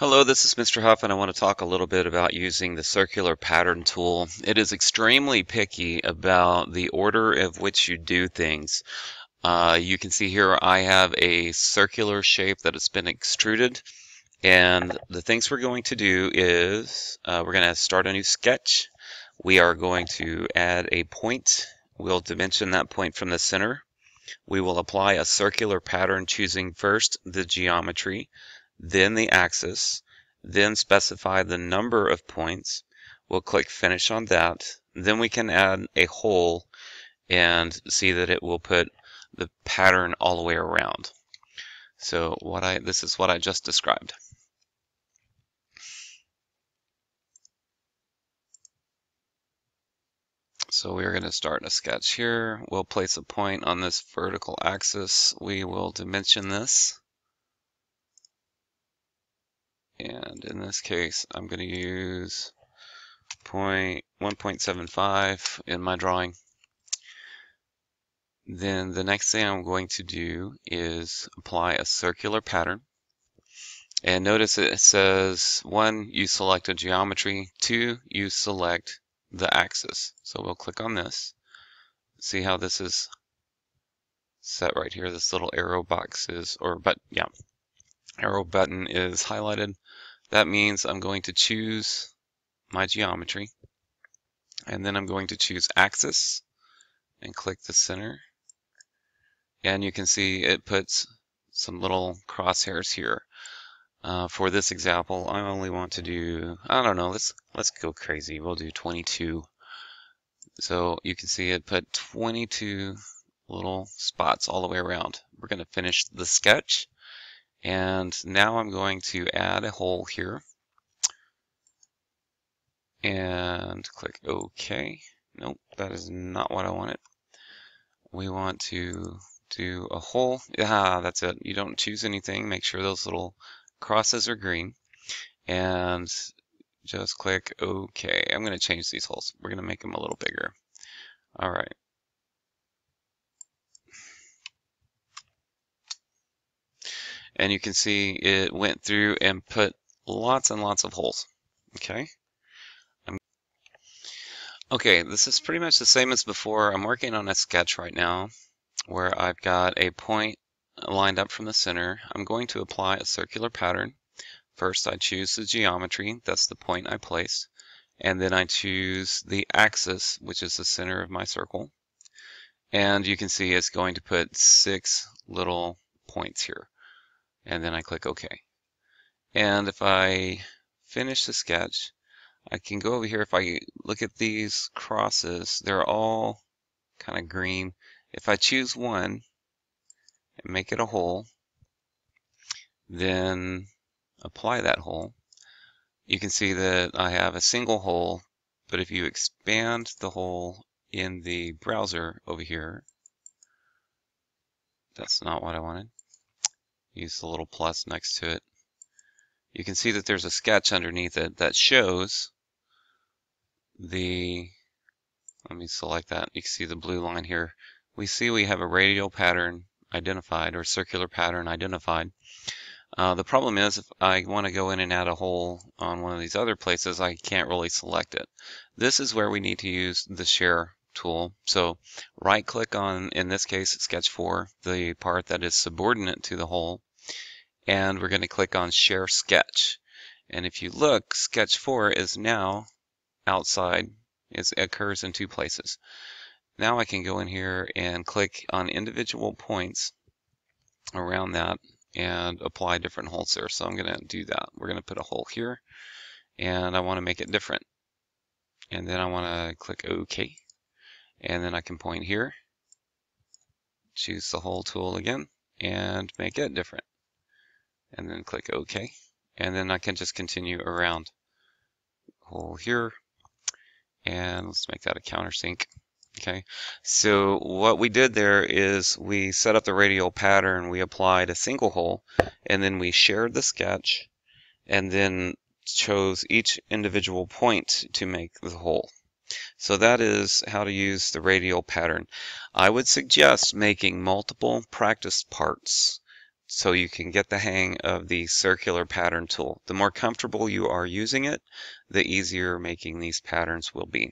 Hello, this is Mr. Huff, and I want to talk a little bit about using the circular pattern tool. It is extremely picky about the order of which you do things. You can see here I have a circular shape that has been extruded, and the things we're going to do is we're going to start a new sketch. We are going to add a point. We'll dimension that point from the center. We will apply a circular pattern, choosing first the geometry, then the axis, then specify the number of points. We'll click Finish on that. Then we can add a hole and see that it will put the pattern all the way around. So this is what I just described. So we're going to start a sketch here. We'll place a point on this vertical axis. We will dimension this. And in this case, I'm going to use 1.75 in my drawing. Then the next thing I'm going to do is apply a circular pattern. And notice it says 1, you select a geometry, 2, you select the axis. So we'll click on this. See how this is set right here. This little arrow box is, arrow button is highlighted. That means I'm going to choose my geometry, and then I'm going to choose axis and click the center, and you can see it puts some little crosshairs here. For this example, I only want to do, I don't know, let's go crazy. We'll do 22. So you can see it put 22 little spots all the way around. We're going to finish the sketch, and now I'm going to add a hole here and click OK. Nope, that is not what I wanted. We want to do a hole. That's it. You don't choose anything. Make sure those little crosses are green, and just click OK. I'm going to change these holes. We're going to make them a little bigger. All right. And you can see it went through and put lots and lots of holes. Okay. Okay, this is pretty much the same as before. I'm working on a sketch right now where I've got a point lined up from the center. I'm going to apply a circular pattern. First, I choose the geometry. That's the point I placed. And then I choose the axis, which is the center of my circle. And you can see it's going to put 6 little points here. And then I click OK. And if I finish the sketch, I can go over here. If I look at these crosses, they're all kind of green. If I choose one and make it a hole, then apply that hole, you can see that I have a single hole, but if you expand the hole in the browser over here, that's not what I wanted. Use the little plus next to it. You can see that there's a sketch underneath it that shows the, let me select that. You can see the blue line here. We see we have a radial pattern identified, or circular pattern identified. The problem is, if I want to go in and add a hole on one of these other places, I can't really select it. This is where we need to use the share tool. So right click on, in this case, sketch 4, the part that is subordinate to the hole, and we're going to click on share sketch. And if you look, sketch 4 is now outside. It occurs in 2 places. Now I can go in here and click on individual points around that and apply different holes there. So I'm going to do that. We're going to put a hole here, and I want to make it different. And then I want to click OK. And then I can point here, choose the hole tool again, and make it different. And then click OK. And then I can just continue around. Hole here, and let's make that a countersink. Okay, so what we did there is we set up the radial pattern, we applied a single hole, and then we shared the sketch, and then chose each individual point to make the hole. So that is how to use the radial pattern. I would suggest making multiple practice parts so you can get the hang of the circular pattern tool. The more comfortable you are using it, the easier making these patterns will be.